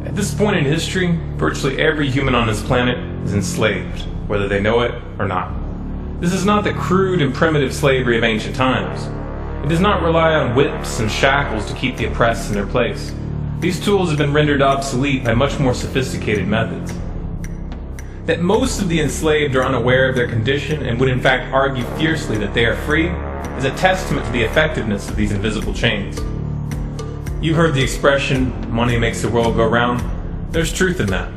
At this point in history, virtually every human on this planet is enslaved, whether they know it or not. This is not the crude and primitive slavery of ancient times. It does not rely on whips and shackles to keep the oppressed in their place. These tools have been rendered obsolete by much more sophisticated methods. That most of the enslaved are unaware of their condition and would in fact argue fiercely that they are free is a testament to the effectiveness of these invisible chains. You've heard the expression, money makes the world go round. There's truth in that.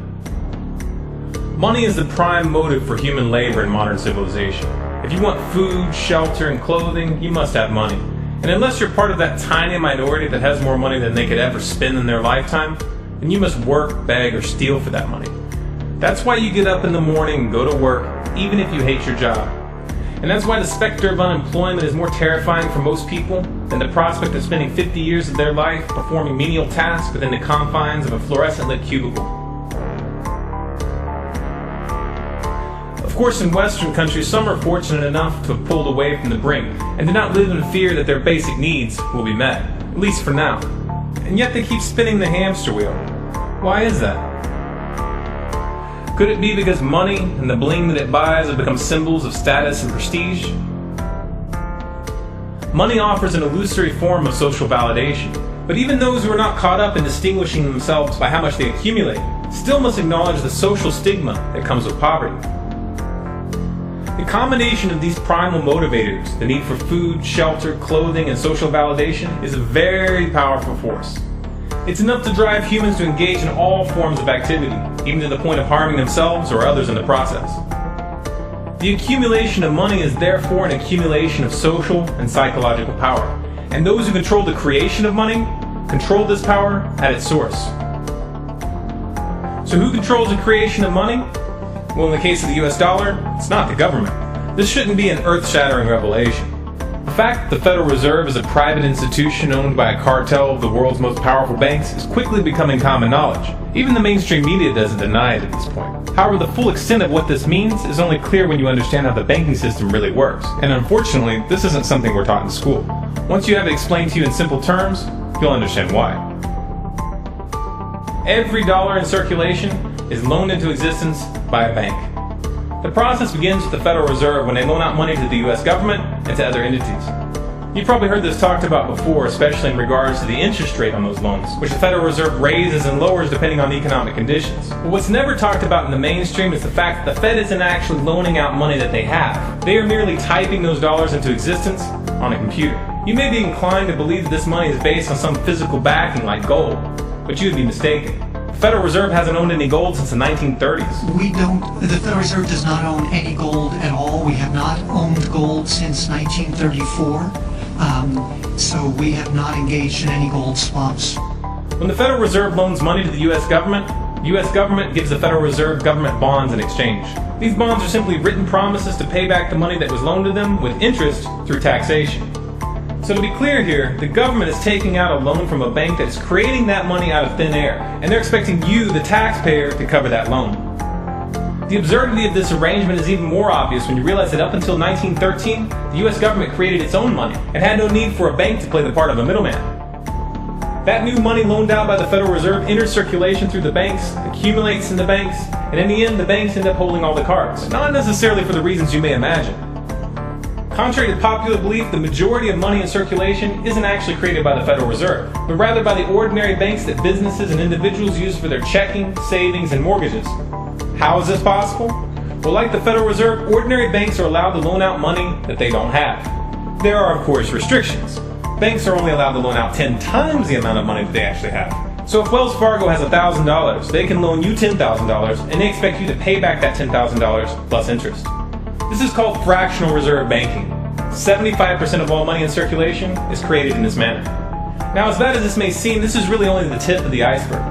Money is the prime motive for human labor in modern civilization. If you want food, shelter, and clothing, you must have money. And unless you're part of that tiny minority that has more money than they could ever spend in their lifetime, then you must work, beg, or steal for that money. That's why you get up in the morning and go to work, even if you hate your job. And that's why the specter of unemployment is more terrifying for most people than the prospect of spending 50 years of their life performing menial tasks within the confines of a fluorescent-lit cubicle. Of course, in Western countries, some are fortunate enough to have pulled away from the brink and do not live in fear that their basic needs will be met, at least for now. And yet they keep spinning the hamster wheel. Why is that? Could it be because money and the bling that it buys have become symbols of status and prestige? Money offers an illusory form of social validation, but even those who are not caught up in distinguishing themselves by how much they accumulate still must acknowledge the social stigma that comes with poverty. The combination of these primal motivators, the need for food, shelter, clothing, and social validation, is a very powerful force. It's enough to drive humans to engage in all forms of activity, even to the point of harming themselves or others in the process. The accumulation of money is therefore an accumulation of social and psychological power, and those who control the creation of money control this power at its source. So who controls the creation of money? Well, in the case of the US dollar, it's not the government. This shouldn't be an earth-shattering revelation. The fact that the Federal Reserve is a private institution owned by a cartel of the world's most powerful banks is quickly becoming common knowledge. Even the mainstream media doesn't deny it at this point. However, the full extent of what this means is only clear when you understand how the banking system really works. And unfortunately, this isn't something we're taught in school. Once you have it explained to you in simple terms, you'll understand why. Every dollar in circulation is loaned into existence by a bank. The process begins with the Federal Reserve when they loan out money to the US government and to other entities. You've probably heard this talked about before, especially in regards to the interest rate on those loans, which the Federal Reserve raises and lowers depending on economic conditions. But what's never talked about in the mainstream is the fact that the Fed isn't actually loaning out money that they have. They are merely typing those dollars into existence on a computer. You may be inclined to believe that this money is based on some physical backing like gold, but you would be mistaken. The Federal Reserve hasn't owned any gold since the 1930s. The Federal Reserve does not own any gold at all. We have not owned gold since 1934. So we have not engaged in any gold swaps. When the Federal Reserve loans money to the U.S. government gives the Federal Reserve government bonds in exchange. These bonds are simply written promises to pay back the money that was loaned to them with interest through taxation. So to be clear here, the government is taking out a loan from a bank that is creating that money out of thin air, and they're expecting you, the taxpayer, to cover that loan. The absurdity of this arrangement is even more obvious when you realize that up until 1913, the US government created its own money and had no need for a bank to play the part of a middleman. That new money loaned out by the Federal Reserve enters circulation through the banks, accumulates in the banks, and in the end the banks end up holding all the cards. Not necessarily for the reasons you may imagine. Contrary to popular belief, the majority of money in circulation isn't actually created by the Federal Reserve, but rather by the ordinary banks that businesses and individuals use for their checking, savings, and mortgages. How is this possible? Well, like the Federal Reserve, ordinary banks are allowed to loan out money that they don't have. There are, of course, restrictions. Banks are only allowed to loan out 10 times the amount of money that they actually have. So if Wells Fargo has $1,000, they can loan you $10,000, and they expect you to pay back that $10,000 plus interest. This is called fractional reserve banking. 75% of all money in circulation is created in this manner. Now, as bad as this may seem, this is really only the tip of the iceberg.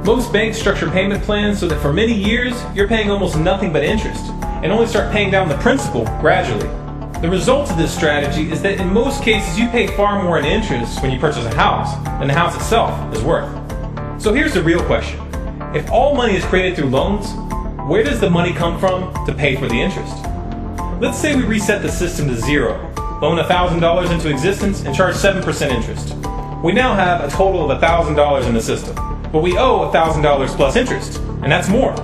Most banks structure payment plans so that for many years, you're paying almost nothing but interest, and only start paying down the principal gradually. The result of this strategy is that in most cases, you pay far more in interest when you purchase a house than the house itself is worth. So here's the real question. If all money is created through loans, where does the money come from to pay for the interest? Let's say we reset the system to zero, loan $1,000 into existence, and charge 7% interest. We now have a total of $1,000 in the system. but we owe $1,000 plus interest, and that's more.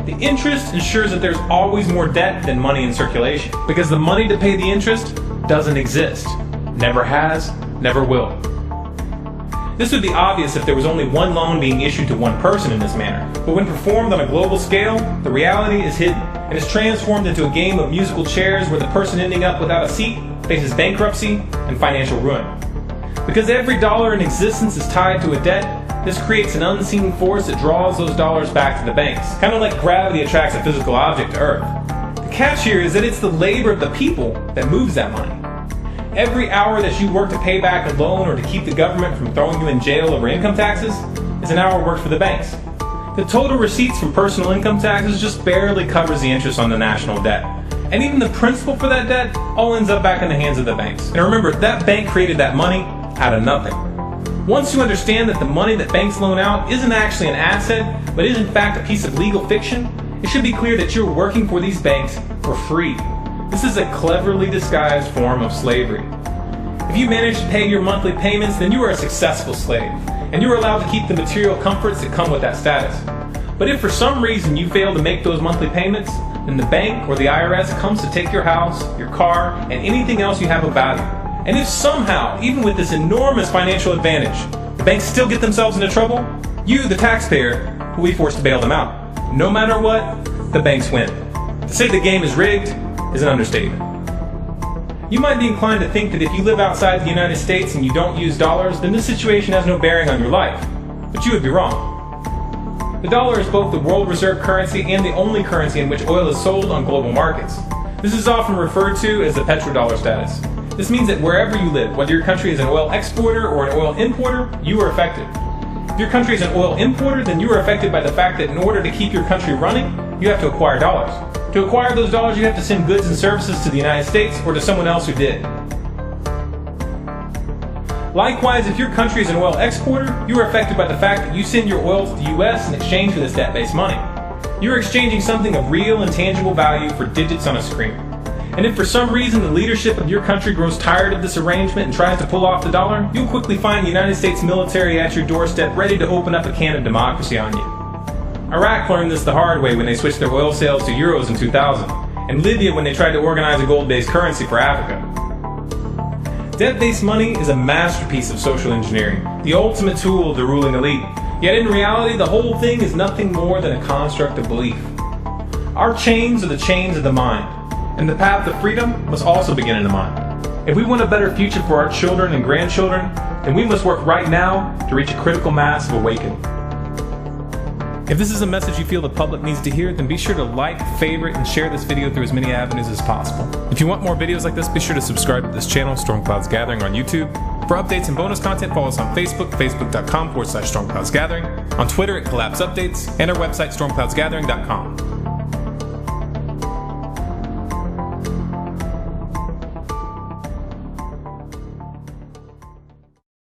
The interest ensures that there's always more debt than money in circulation, because the money to pay the interest doesn't exist. Never has, never will. This would be obvious if there was only one loan being issued to one person in this manner, but when performed on a global scale, the reality is hidden and is transformed into a game of musical chairs where the person ending up without a seat faces bankruptcy and financial ruin. Because every dollar in existence is tied to a debt, this creates an unseen force that draws those dollars back to the banks, kind of like gravity attracts a physical object to Earth. The catch here is that it's the labor of the people that moves that money. Every hour that you work to pay back a loan or to keep the government from throwing you in jail over income taxes is an hour worked for the banks. The total receipts from personal income taxes just barely covers the interest on the national debt. And even the principal for that debt all ends up back in the hands of the banks. And remember, that bank created that money out of nothing. Once you understand that the money that banks loan out isn't actually an asset, but is in fact a piece of legal fiction, it should be clear that you're working for these banks for free. This is a cleverly disguised form of slavery. If you manage to pay your monthly payments, then you are a successful slave, and you are allowed to keep the material comforts that come with that status. But if for some reason you fail to make those monthly payments, then the bank or the IRS comes to take your house, your car, and anything else you have of value. And if somehow, even with this enormous financial advantage, the banks still get themselves into trouble, you, the taxpayer, will be forced to bail them out. No matter what, the banks win. To say the game is rigged is an understatement. You might be inclined to think that if you live outside the United States and you don't use dollars, then this situation has no bearing on your life. But you would be wrong. The dollar is both the world reserve currency and the only currency in which oil is sold on global markets. This is often referred to as the petrodollar status. This means that wherever you live, whether your country is an oil exporter or an oil importer, you are affected. If your country is an oil importer, then you are affected by the fact that in order to keep your country running, you have to acquire dollars. To acquire those dollars, you have to send goods and services to the United States or to someone else who did. Likewise, if your country is an oil exporter, you are affected by the fact that you send your oil to the US in exchange for this debt-based money. You are exchanging something of real and tangible value for digits on a screen. And if for some reason the leadership of your country grows tired of this arrangement and tries to pull off the dollar, you'll quickly find the United States military at your doorstep ready to open up a can of democracy on you. Iraq learned this the hard way when they switched their oil sales to euros in 2000, and Libya when they tried to organize a gold-based currency for Africa. Debt-based money is a masterpiece of social engineering, the ultimate tool of the ruling elite. Yet in reality, the whole thing is nothing more than a construct of belief. Our chains are the chains of the mind, and the path to freedom must also begin in the mind. If we want a better future for our children and grandchildren, then we must work right now to reach a critical mass of awakening. If this is a message you feel the public needs to hear, then be sure to like, favorite, and share this video through as many avenues as possible. If you want more videos like this, be sure to subscribe to this channel, Storm Clouds Gathering, on YouTube. For updates and bonus content, follow us on Facebook, facebook.com/stormcloudsgathering, on Twitter at Collapse Updates, and our website, stormcloudsgathering.com.